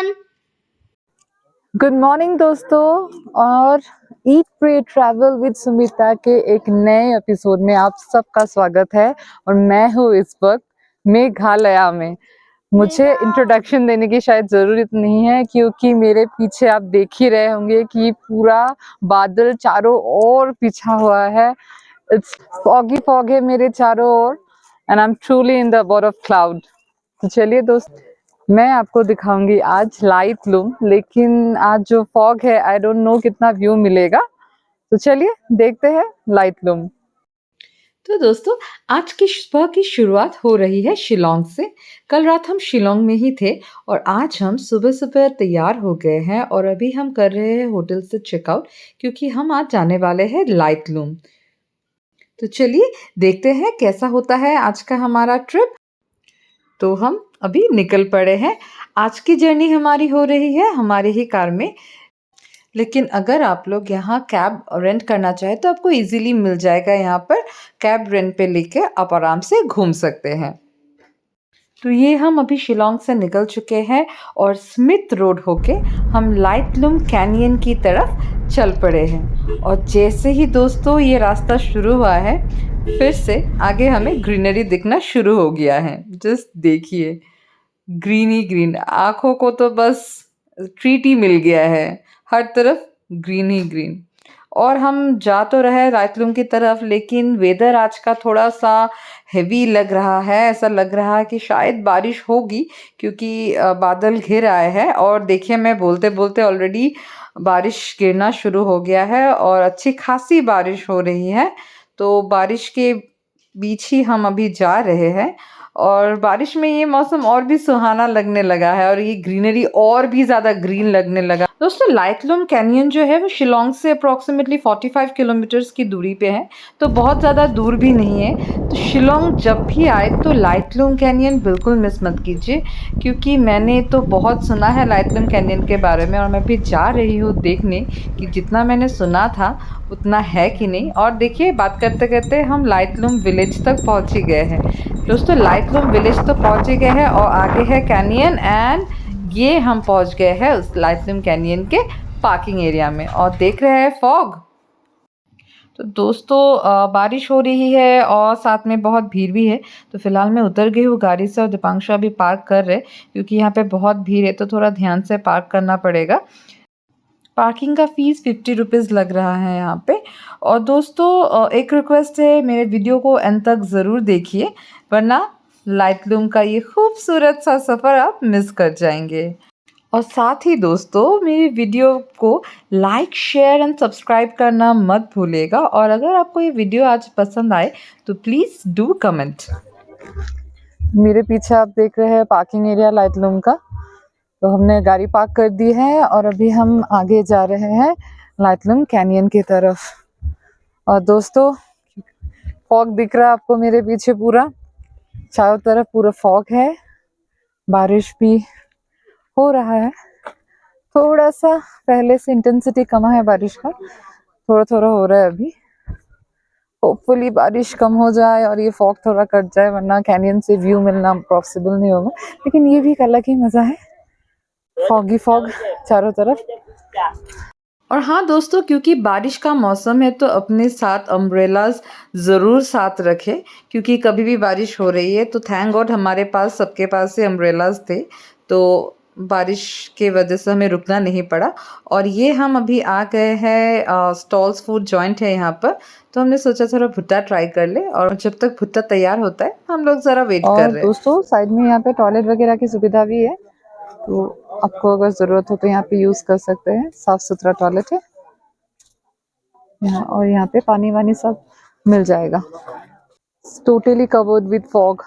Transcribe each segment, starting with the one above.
everyone. Good morning दोस्तों, और ईट pray travel with Sumita के एक नए एपिसोड में आप सबका स्वागत है। और मैं हूँ इस वक्त मेघालय में। मुझे इंट्रोडक्शन देने की शायद ज़रूरत नहीं है, क्योंकि मेरे पीछे आप देख ही रहे होंगे कि पूरा बादल चारों ओर पिछा हुआ है। इट्स फॉगी फॉग है मेरे चारों ओर, and I am truly in the about of cloud. तो चलिए दोस्त, मैं आपको दिखाऊंगी आज लाइट लूम, लेकिन आज जो फॉग है आई डोंट नो कितना व्यू मिलेगा। तो चलिए देखते हैं लाइट लूम। तो दोस्तों, आज की सुबह की शुरुआत हो रही है शिलोंग से। कल रात हम शिलोंग में ही थे और आज हम सुबह सुबह तैयार हो गए हैं और अभी हम कर रहे हैं होटल से चेकआउट, क्योंकि हम आज जाने वाले हैं लाइट लूम। तो चलिए देखते हैं कैसा होता है आज का हमारा ट्रिप। तो हम अभी निकल पड़े हैं। आज की जर्नी हमारी हो रही है हमारी ही कार में, लेकिन अगर आप लोग यहाँ कैब रेंट करना चाहें तो आपको इजीली मिल जाएगा। यहाँ पर कैब रेंट पे लेके आप आराम से घूम सकते हैं। तो ये हम अभी शिलोंग से निकल चुके हैं और स्मिथ रोड होके हम लाइट लूम कैनियन की तरफ चल पड़े हैं। और जैसे ही दोस्तों ये रास्ता शुरू हुआ है, फिर से आगे हमें ग्रीनरी दिखना शुरू हो गया है। जस्ट देखिए, ग्रीन ही ग्रीन, आँखों को तो बस ट्रीट ही मिल गया है, हर तरफ ग्रीन ही ग्रीन। और हम जा तो रहे लाइट लूम की तरफ, लेकिन वेदर आज का थोड़ा सा हेवी लग रहा है। ऐसा लग रहा है कि शायद बारिश होगी, क्योंकि बादल घिर आए हैं। और देखिए, मैं बोलते बोलते ऑलरेडी बारिश गिरना शुरू हो गया है और अच्छी खासी बारिश हो रही है। तो बारिश के बीच ही हम अभी जा रहे हैं और बारिश में ये मौसम और भी सुहाना लगने लगा है और ये ग्रीनरी और भी ज़्यादा ग्रीन लगने लगा। दोस्तों, लाइट लूम कैनियन जो है वो शिलोंग से अप्रॉक्सीमेटली 45 किलोमीटर्स की दूरी पे है, तो बहुत ज़्यादा दूर भी नहीं है। तो शिलोंग जब भी आए तो लाइट लूम कैनियन बिल्कुल मिस मत कीजिए, क्योंकि मैंने तो बहुत सुना है लाइट लूम कैनियन के बारे में और मैं भी जा रही हूँ देखने कि जितना मैंने सुना था उतना है कि नहीं। और देखिए, बात करते करते हम लाइट लूम विलेज तक पहुँच ही गए हैं। दोस्तों, लाइट लूम विलेज तो पहुँच ही गए हैं और आगे है कैनियन, एंड ये हम पहुँच गए हैं उस लाइट लूम कैनियन के पार्किंग एरिया में और देख रहे हैं फॉग। तो दोस्तों, बारिश हो रही है और साथ में बहुत भीड़ भी है। तो फिलहाल मैं उतर गई हूँ गाड़ी से और दीपांशु अभी पार्क कर रहे, क्योंकि यहाँ पे बहुत भीड़ है तो थोड़ा ध्यान से पार्क करना पड़ेगा। पार्किंग का फ़ीस 50 रुपीज़ लग रहा है यहाँ पे। और दोस्तों, एक रिक्वेस्ट है, मेरे वीडियो को अंत तक ज़रूर देखिए, वरना लाइट लूम का ये खूबसूरत सा सफ़र आप मिस कर जाएंगे। और साथ ही दोस्तों, मेरी वीडियो को लाइक, शेयर एंड सब्सक्राइब करना मत भूलिएगा। और अगर आपको ये वीडियो आज पसंद आए तो प्लीज़ डू कमेंट। मेरे पीछे आप देख रहे हैं पार्किंग एरिया लाइट लूम का। तो हमने गाड़ी पार्क कर दी है और अभी हम आगे जा रहे हैं लाइट लूम कैनियन की तरफ। और दोस्तों, फॉग दिख रहा है आपको मेरे पीछे, पूरा चारों तरफ पूरा फॉग है। बारिश भी हो रहा है, थोड़ा सा पहले से इंटेंसिटी कम है बारिश का, थोड़ा थोड़ा हो रहा है अभी। होपफुली बारिश कम हो जाए और ये फॉग थोड़ा कट जाए, वरना कैनियन से व्यू मिलना पॉसिबल नहीं होगा। लेकिन ये भी एक अलग ही मजा है, फॉगी फॉग चारों तरफ। और हाँ दोस्तों, क्योंकि बारिश का मौसम है तो अपने साथ अम्ब्रेलाज ज़रूर साथ रखें, क्योंकि कभी भी बारिश हो रही है। तो थैंक गॉड हमारे पास, सबके पास से अम्ब्रेलाज थे, तो बारिश के वजह से हमें रुकना नहीं पड़ा। और ये हम अभी आ गए हैं स्टॉल्स फूड जॉइंट है यहाँ पर, तो हमने सोचा थोड़ा भुट्टा ट्राई कर ले। और जब तक भुट्टा तैयार होता है हम लोग ज़रा वेट कर रहे हैं। दोस्तों, साइड में यहाँ पे टॉयलेट वगैरह की सुविधा भी है, तो आपको अगर ज़रूरत हो तो यहाँ पे यूज़ कर सकते हैं। साफ़ सुथरा टॉयलेट है यहाँ, और यहाँ पे पानी वानी सब मिल जाएगा। Totally covered with fog.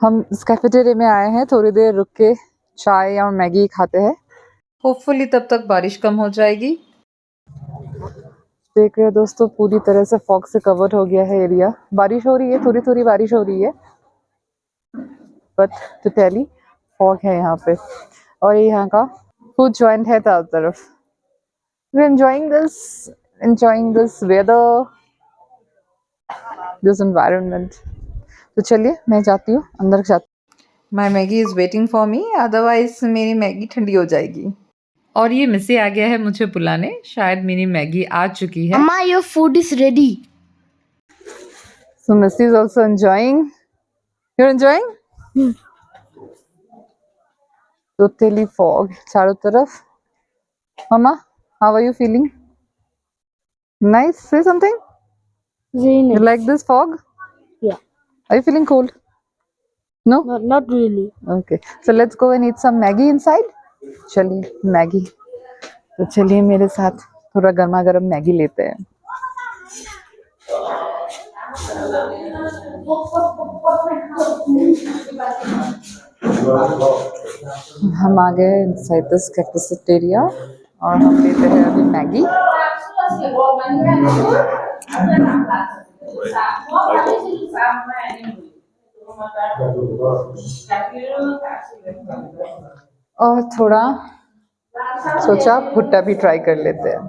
हम इस कैफेटेरिया में आए हैं, थोड़ी देर रुक के चाय और मैगी खाते हैं। होपफुली तब तक बारिश कम हो जाएगी। देख रहे हैं दोस्तों, पूरी तरह से फॉग से कवर्ड हो गया है एरिया। बारिश हो रही है, थोड़ी थोड़ी बारिश हो रही है, बट टोटली फॉग है यहाँ पे। और ये यहाँ का फूड जॉइंट है चारों तरफ। We enjoying this weather, this environment। तो चलिए मैं जाती हूँ अंदर जाती। My Maggi is waiting for me, otherwise मेरी मैगी ठंडी हो जाएगी। और ये मिस्सी आ गया है मुझे बुलाने, शायद मेरी मैगी आ चुकी है। Amma, your food is ready. So Missy is also enjoying. You're enjoying? Totally fog चारों तरफ. Mama, how are you feeling? Nice. Say something. Very You nice. like this fog? Yeah. Are you feeling cold? No? Not really. Okay. So let's go and eat some Maggie inside. चलिए Maggi. तो चलिए मेरे साथ थोड़ा गर्मा गर्म Maggi लेते हैं. हम आ गए इनसाइड दिस कैफेटेरिया और हम लेते हैं अभी मैगी. और थोड़ा सोचा भुट्टा भी ट्राई कर लेते हैं.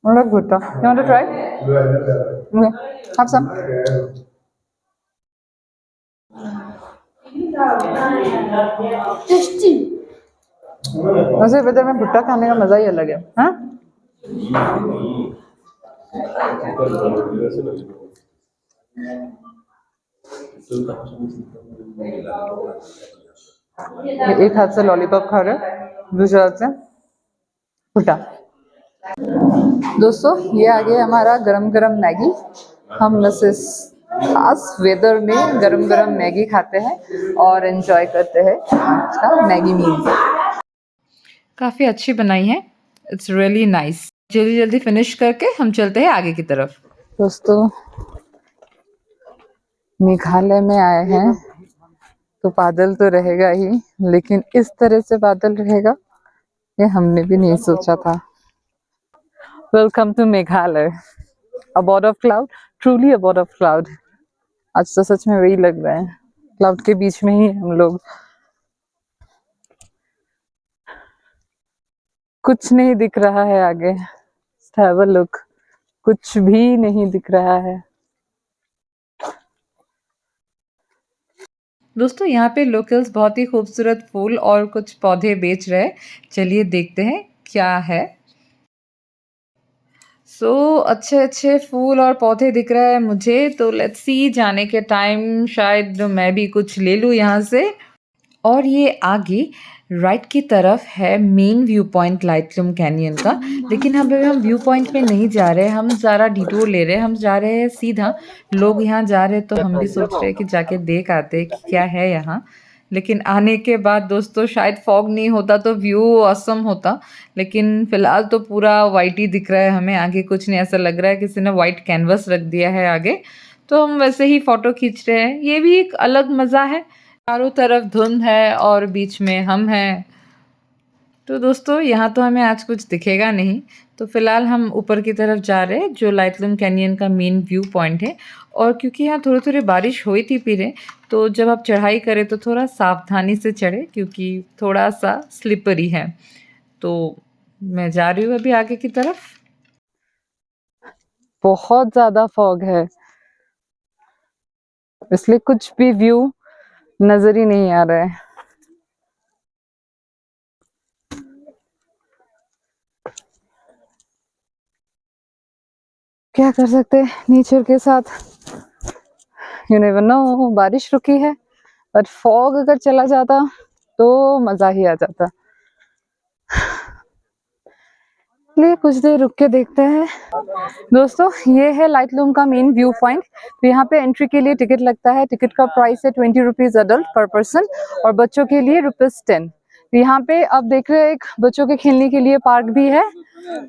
I like bhutta. You want to try? Okay. Have some. Tasty. वैसे वेदर में भुट्टा खाने का मजा ही अलग है, हाँ? ये एक हाथ से लॉलीपॉप खा रहे हैं, दूसरे हाथ से भुट्टा. दोस्तों ये आ गया हमारा गरम गरम मैगी. हम बस इस खास वेदर में गरम गरम मैगी खाते हैं और एंजॉय करते हैं आज का मैगी मील. काफ़ी अच्छी बनाई है, इट्स रियली नाइस। जल्दी जल्दी फिनिश करके हम चलते हैं आगे की तरफ। दोस्तों मेघालय में आए हैं तो बादल तो रहेगा ही, लेकिन इस तरह से बादल रहेगा ये हमने भी नहीं सोचा था. Welcome to Meghalaya, aboard of cloud, truly aboard of cloud. आज तो सच में वही लग रहा है, क्लाउड के बीच में ही हम लोग. कुछ नहीं दिख रहा है आगे. हैव अ लुक, कुछ भी नहीं दिख रहा है. दोस्तों यहाँ पे लोकल्स बहुत ही खूबसूरत फूल और कुछ पौधे बेच रहे हैं, चलिए देखते हैं क्या है. अच्छे अच्छे फूल और पौधे दिख रहे हैं मुझे, तो लेट्स सी जाने के टाइम शायद मैं भी कुछ ले लूँ यहाँ से. और ये आगे राइट की तरफ है मेन व्यू पॉइंट लाइटलूम कैनियन का, लेकिन अभी हम व्यू पॉइंट में नहीं जा रहे, हम ज़रा डिटूर ले रहे हैं, हम जा रहे हैं सीधा. लोग यहाँ जा रहे हैं तो हम भी सोच रहे हैं कि जाके देख आते हैं कि क्या है यहाँ. लेकिन आने के बाद दोस्तों शायद फॉग नहीं होता तो व्यू ऑसम होता, लेकिन फ़िलहाल तो पूरा वाइट ही दिख रहा है हमें. आगे कुछ नहीं, ऐसा लग रहा है किसी ने वाइट कैनवस रख दिया है आगे, तो हम वैसे ही फ़ोटो खींच रहे हैं. ये भी एक अलग मज़ा है, चारों तरफ धुंध है और बीच में हम हैं. तो दोस्तों यहाँ तो हमें आज कुछ दिखेगा नहीं, तो फ़िलहाल हम ऊपर की तरफ जा रहे हैं जो लाइटलूम कैनियन का मेन व्यू पॉइंट है. और क्योंकि यहाँ थोड़ी थोड़ी बारिश हुई थी पीछे, तो जब आप चढ़ाई करें तो थोड़ा सावधानी से चढ़े क्योंकि थोड़ा सा स्लिपरी है. तो मैं जा रही हूँ अभी आगे की तरफ. बहुत ज्यादा फॉग है, इसलिए कुछ भी व्यू नजर ही नहीं आ रहा है. क्या कर सकते हैं नेचर के साथ, यू नेवर नो. बारिश रुकी है, पर फॉग अगर चला जाता तो मजा ही आ जाता. इसलिए कुछ देर रुक के देखते हैं. दोस्तों ये है लाइटलूम का मेन व्यू पॉइंट. तो यहाँ पे एंट्री के लिए टिकट लगता है. टिकट का प्राइस है 20 रुपीज अडल्ट पर पर्सन और बच्चों के लिए ₹10. तो यहाँ पे आप देख रहे हैं एक बच्चों के खेलने के लिए पार्क भी है.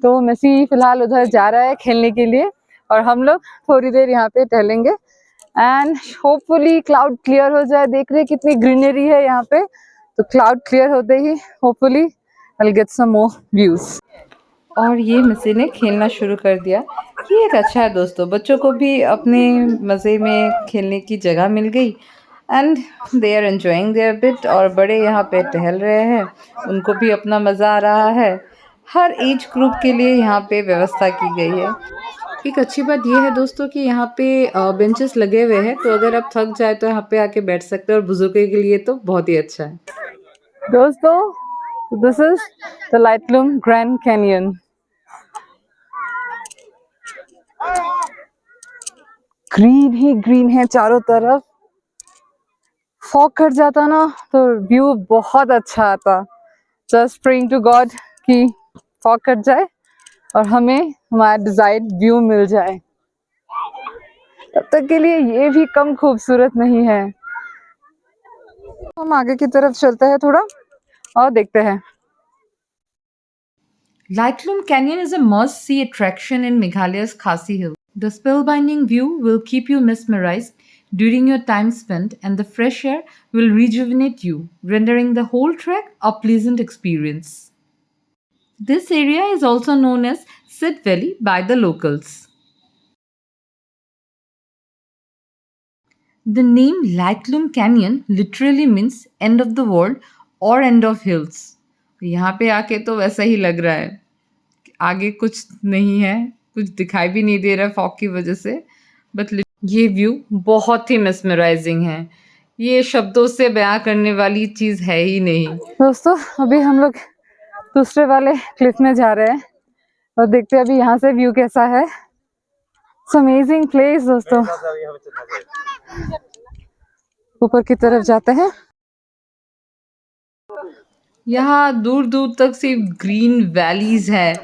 तो मेसी फिलहाल उधर जा रहा है खेलने के लिए और हम लोग थोड़ी देर यहाँ पे टहलेंगे एंड होपफुली क्लाउड क्लियर हो जाए. देख रहे हैं कितनी ग्रीनरी है यहाँ पे, तो क्लाउड क्लियर होते ही hopefully I will get some more views. और ये मिसी ने खेलना शुरू कर दिया. ये एक अच्छा है दोस्तों, बच्चों को भी अपने मज़े में खेलने की जगह मिल गई and they are enjoying their bit. और बड़े यहाँ पे टहल रहे हैं, उनको भी अपना मज़ा आ रहा है. हर एज ग्रुप के लिए यहाँ पे व्यवस्था की गई है. एक अच्छी बात ये है दोस्तों कि यहाँ पे बेंचेस लगे हुए हैं, तो अगर आप थक जाए तो यहाँ पे आके बैठ सकते हैं और बुजुर्गों के लिए तो बहुत ही अच्छा है। दोस्तों, this is the Laitlum grand canyon. Green ही ग्रीन है चारों तरफ। फॉग कट जाता ना तो व्यू बहुत अच्छा आता। जस्ट प्रेइंग टू गॉड कि फॉग कट जाए और हमें हमारा डिजायर्ड व्यू मिल जाए। तब तक के लिए ये भी कम खूबसूरत नहीं है। हम आगे की तरफ चलते हैं थोड़ा और देखते हैं। Lightlum Canyon is a must-see attraction in Meghalaya's Khasi Hills. The spellbinding view will keep you mesmerized during your time spent, and the fresh air will rejuvenate you, rendering the whole trek a pleasant experience. This area is also known as Sid Valley by the locals. The name Lightlum Canyon literally means end of the world or end of hills. यहाँ पे आके तो वैसा ही लग रहा है, आगे कुछ नहीं है, कुछ दिखाई भी नहीं दे रहा है फॉग की वजह से, बट ये व्यू बहुत ही मेस्मराइजिंग है। ये शब्दों से बयां करने वाली चीज है ही नहीं। दोस्तों, अभी हम लोग दूसरे वाले क्लिफ में जा रहे हैं और देखते हैं अभी यहाँ से व्यू कैसा है। इट्स अमेजिंग प्लेस दोस्तों। ऊपर की तरफ जाते हैं। यहाँ दूर दूर तक सिर्फ ग्रीन वैलीज है।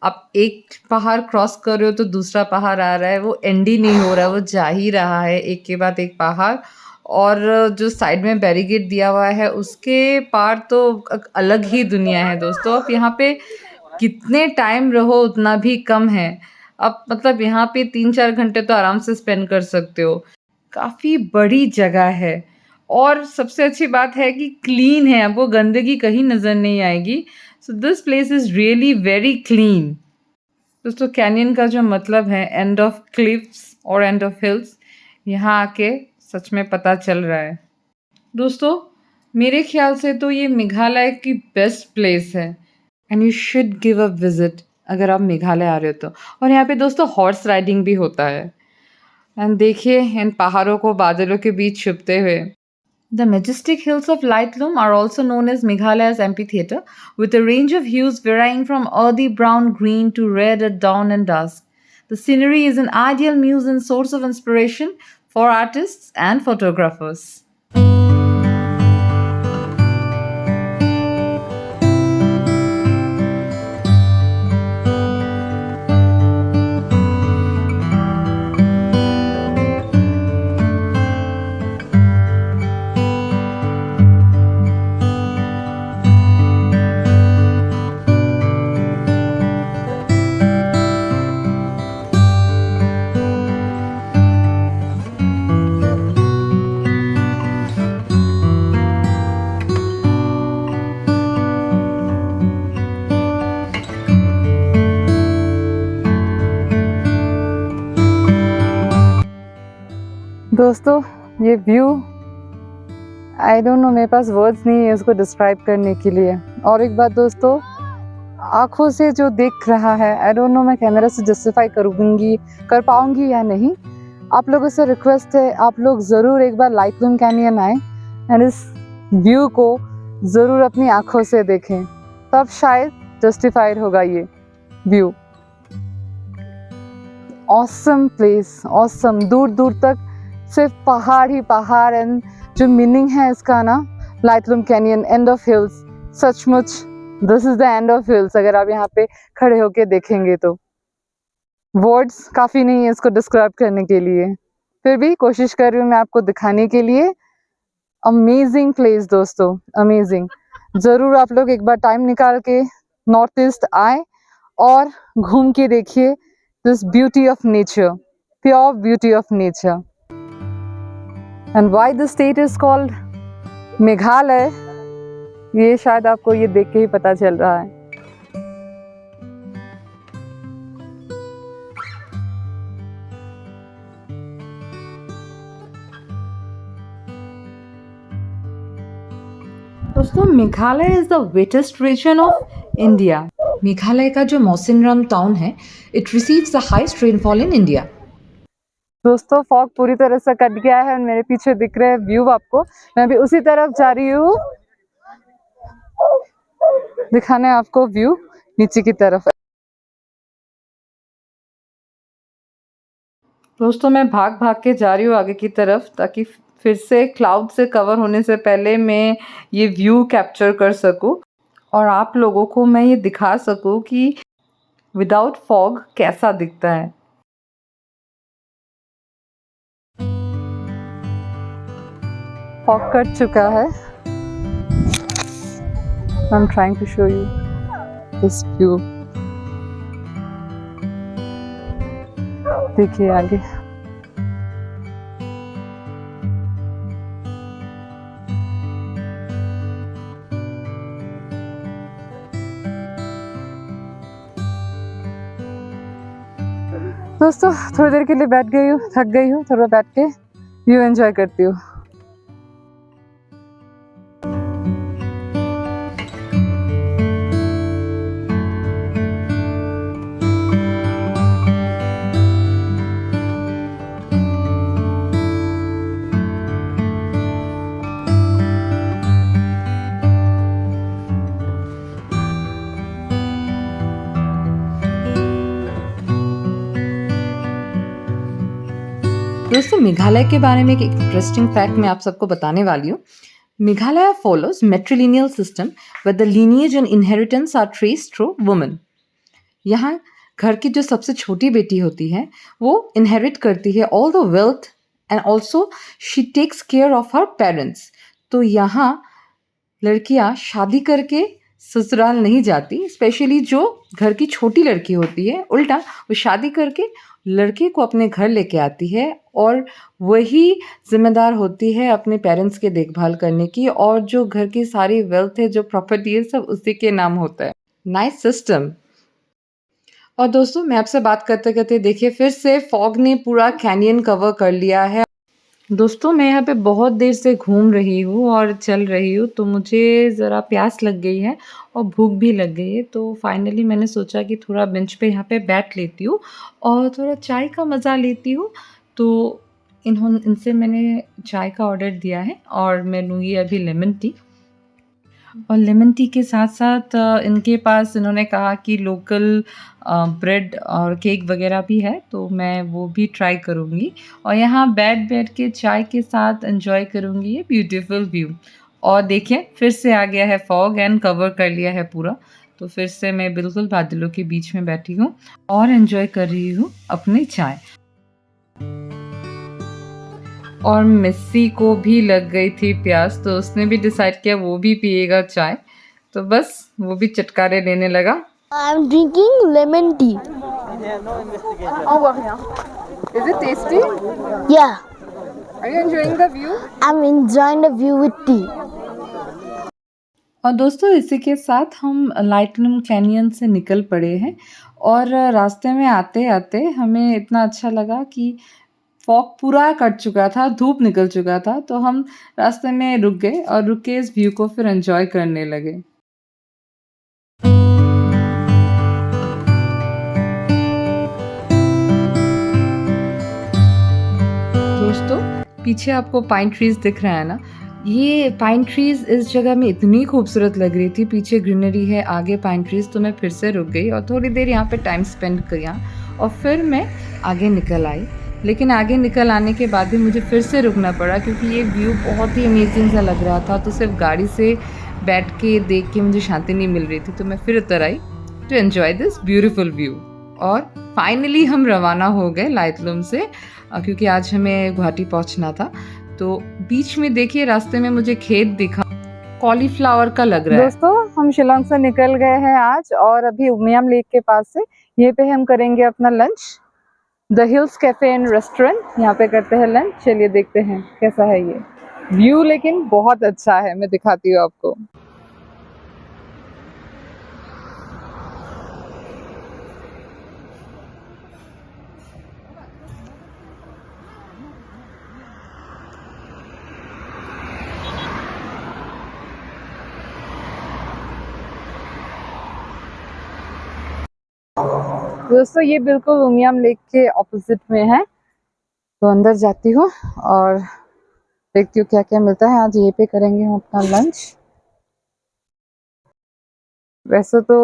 आप एक पहाड़ क्रॉस कर रहे हो तो दूसरा पहाड़ आ रहा है, वो एंड ही नहीं हो रहा है, वो जा ही रहा है एक के बाद एक पहाड़। और जो साइड में बैरिकेड दिया हुआ है उसके पार तो अलग ही दुनिया है दोस्तों। आप यहाँ पे कितने टाइम रहो उतना भी कम है। आप मतलब यहाँ पे 3-4 घंटे तो आराम से स्पेंड कर सकते हो। काफ़ी बड़ी जगह है और सबसे अच्छी बात है कि क्लीन है, आपको गंदगी कहीं नज़र नहीं आएगी। So this place is really very clean. दोस्तों, कैनियन का जो मतलब है एंड ऑफ क्लिफ्स और एंड ऑफ हिल्स, यहाँ आके सच में पता चल रहा है। दोस्तों, मेरे ख्याल से तो ये मेघालय की बेस्ट प्लेस है and you should give a visit अगर आप मेघालय आ रहे हो तो। और यहाँ पे दोस्तों हॉर्स राइडिंग भी होता है। एंड देखिए इन पहाड़ों को बादलों के बीच छुपते हुए। The majestic hills of Lightlum are also known as Meghalaya's amphitheater, with a range of hues varying from earthy brown green to red at dawn and dusk. The scenery is an ideal muse and source of inspiration for artists and photographers. दोस्तों, ये view I don't know, मेरे पास words नहीं है इसको describe करने के लिए। और एक बात दोस्तों, आँखों से जो दिख रहा है, आई डोंट नो मैं कैमरा से जस्टिफाई कर पाऊंगी या नहीं। आप लोगों से रिक्वेस्ट है, आप लोग ज़रूर एक बार लाइटलूम कैनियन आए एंड इस व्यू को ज़रूर अपनी आँखों से देखें, तब शायद जस्टिफाइड होगा ये व्यू। Awesome place, awesome. दूर दूर तक सिर्फ पहाड़ ही पहाड़। एंड जो मीनिंग है इसका ना, लाइटलूम कैनियन एंड ऑफ हिल्स, सचमुच this is the end of hills. अगर आप यहाँ पे खड़े होके देखेंगे तो वर्ड्स काफ़ी नहीं है इसको डिस्क्राइब करने के लिए, फिर भी कोशिश कर रही हूँ मैं आपको दिखाने के लिए। अमेजिंग प्लेस दोस्तों, अमेजिंग। ज़रूर आप लोग एक बार टाइम निकाल के नॉर्थ ईस्ट आए और घूम के देखिए this beauty of nature, pure beauty of nature. And why the state is called Meghalaya, ये शायद आपको ये देख के ही पता चल रहा है। दोस्तों, Meghalaya is the wettest region of India Meghalaya का जो मौसिनराम टाउन है, it receives the highest rainfall in India. दोस्तों फॉग पूरी तरह से कट गया है और मेरे पीछे दिख रहे हैं व्यू आपको। मैं भी उसी तरफ जा रही हूँ दिखाने आपको व्यू नीचे की तरफ। दोस्तों मैं भाग भाग के जा रही हूँ आगे की तरफ, ताकि फिर से क्लाउड से कवर होने से पहले मैं ये व्यू कैप्चर कर सकूँ और आप लोगों को मैं ये दिखा सकूँ कि विदाउट फॉग कैसा दिखता है। फॉग कट चुका है। I am trying to show you this view. देखिए आगे। दोस्तों थोड़ी देर के लिए बैठ गई हूँ, थक गई हूँ, थोड़ा बैठ के व्यू एंजॉय करती हूँ। दोस्तों मेघालय के बारे में एक इंटरेस्टिंग फैक्ट मैं आप सबको बताने वाली हूँ। Meghalaya follows matrilineal system with the lineage and inheritance are traced through women. यहाँ घर की जो सबसे छोटी बेटी होती है वो इनहेरिट करती है all the wealth and also she takes care of her parents. तो यहाँ लड़कियाँ शादी करके ससुराल नहीं जाती, स्पेशली जो घर की छोटी लड़की होती है, उल्टा वो शादी करके लड़के को अपने घर लेके आती है और वही जिम्मेदार होती है अपने पेरेंट्स के देखभाल करने की, और जो घर की सारी वेल्थ है, जो प्रॉपर्टी है, सब उसी के नाम होता है। Nice system. और दोस्तों मैं आपसे बात करते करते देखिए फिर से फॉग ने पूरा कैनियन कवर कर लिया है। दोस्तों मैं यहाँ पे बहुत देर से घूम रही हूँ और चल रही हूँ, तो मुझे ज़रा प्यास लग गई है और भूख भी लग गई है। तो फाइनली मैंने सोचा कि थोड़ा बेंच पे यहाँ पे बैठ लेती हूँ और थोड़ा चाय का मज़ा लेती हूँ। तो इनसे मैंने चाय का ऑर्डर दिया है और मैं लूँगी अभी लेमन टी। और लेमन टी के साथ साथ इनके पास इन्होंने कहा कि लोकल ब्रेड और केक वगैरह भी है, तो मैं वो भी ट्राई करूँगी और यहाँ बैठ के चाय के साथ एंजॉय करूँगी ये ब्यूटीफुल व्यू। और देखिए फिर से आ गया है फॉग एंड कवर कर लिया है पूरा, तो फिर से मैं बिल्कुल बादलों के बीच में बैठी हूँ और एंजॉय कर रही हूँ अपनी चाय। और मिस्सी को भी लग गई थी प्यास, तो उसने भी डिसाइड किया वो भी पिएगा चाय, तो बस वो भी चटकारे लेने लगा। I'm drinking lemon tea. Is it tasty? Yeah, Are you enjoying the view? I'm enjoying the view with tea. और दोस्तों इसी के साथ हम लाइटलूम कैनियन से निकल पड़े हैं और रास्ते में आते आते हमें इतना अच्छा लगा कि फॉग पूरा कट चुका था, धूप निकल चुका था, तो हम रास्ते में रुक गए और रुक के इस व्यू को फिर एंजॉय करने लगे। दोस्तों पीछे आपको पाइन ट्रीज दिख रहा है ना, ये पाइन ट्रीज इस जगह में इतनी खूबसूरत लग रही थी, पीछे ग्रीनरी है, आगे पाइन ट्रीज, तो मैं फिर से रुक गई और थोड़ी देर यहाँ पे टाइम स्पेंड किया और फिर मैं आगे निकल आई। लेकिन आगे निकल आने के बाद भी मुझे फिर से रुकना पड़ा क्योंकि ये व्यू बहुत ही अमेजिंग सा लग रहा था, तो सिर्फ गाड़ी से बैठ के देख के मुझे शांति नहीं मिल रही थी, तो मैं फिर उतर आई to enjoy this beautiful view. और फाइनली हम रवाना हो गए लाइटलूम से, क्योंकि आज हमें गुवाहाटी पहुंचना था। तो बीच में देखिए रास्ते में मुझे खेत दिखा, कॉलीफ्लावर का लग रहा है। दोस्तों हम शिलोंग से निकल गए हैं आज और अभी उमियम लेक के पास से ये पे हम करेंगे अपना lunch. The hills cafe and restaurant, यहाँ पे करते हैं लंच। चलिए देखते हैं कैसा है ये व्यू, लेकिन बहुत अच्छा है, मैं दिखाती हूँ आपको। दोस्तों ये बिल्कुल उमियम लेक के ऑपोजिट में है, तो अंदर जाती हूँ और देखती हूँ क्या क्या मिलता है। आज यहीं पे करेंगे हम अपना लंच। वैसे तो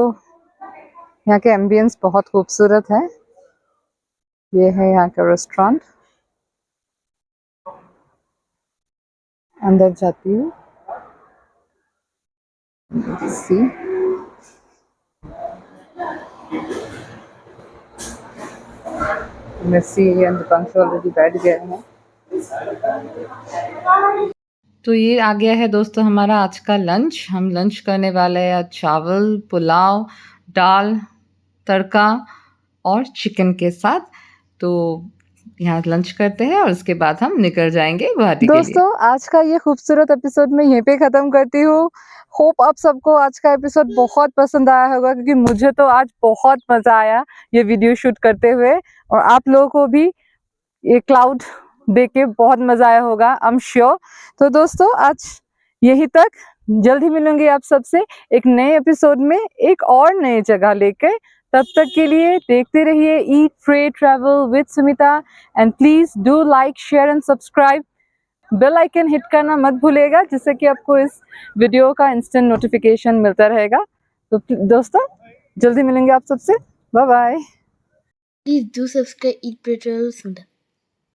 यहाँ के एम्बियंस बहुत खूबसूरत है। ये है यहाँ का रेस्टोरेंट। अंदर जाती हूँ। सी मेसी एंड दीपांशु ऑलरेडी बैठ गए हैं। तो ये आ गया है दोस्तों हमारा आज का लंच। हम लंच करने वाले हैं आज चावल, पुलाव, दाल, तड़का और चिकन के साथ। तो यहाँ लंच करते हैं और उसके बाद हम निकल जाएंगे गुवाहाटी के लिए। दोस्तों आज का ये खूबसूरत एपिसोड मैं यहीं पे खत्म करती हूँ। होप आप सबको आज का एपिसोड बहुत पसंद आया होगा, क्योंकि मुझे तो आज बहुत मजा आया ये वीडियो शूट करते हुए, और आप लोगों को भी ये क्लाउड देख के बहुत मजा आया होगा, आई एम श्योर। तो दोस्तों आज यहीं तक, जल्दी मिलूंगी आप सबसे एक नए एपिसोड में एक और नई जगह लेकर। तब तक के लिए देखते रहिए eat pray travel with Sumita, and please do like share and subscribe. Bell icon hit करना मत भूलिएगा, जिससे कि आपको इस वीडियो का इंस्टेंट नोटिफिकेशन मिलता रहेगा। तो दोस्तों जल्दी मिलेंगे आप सबसे, bye bye. Please do subscribe Eat Pray Travel Sunda.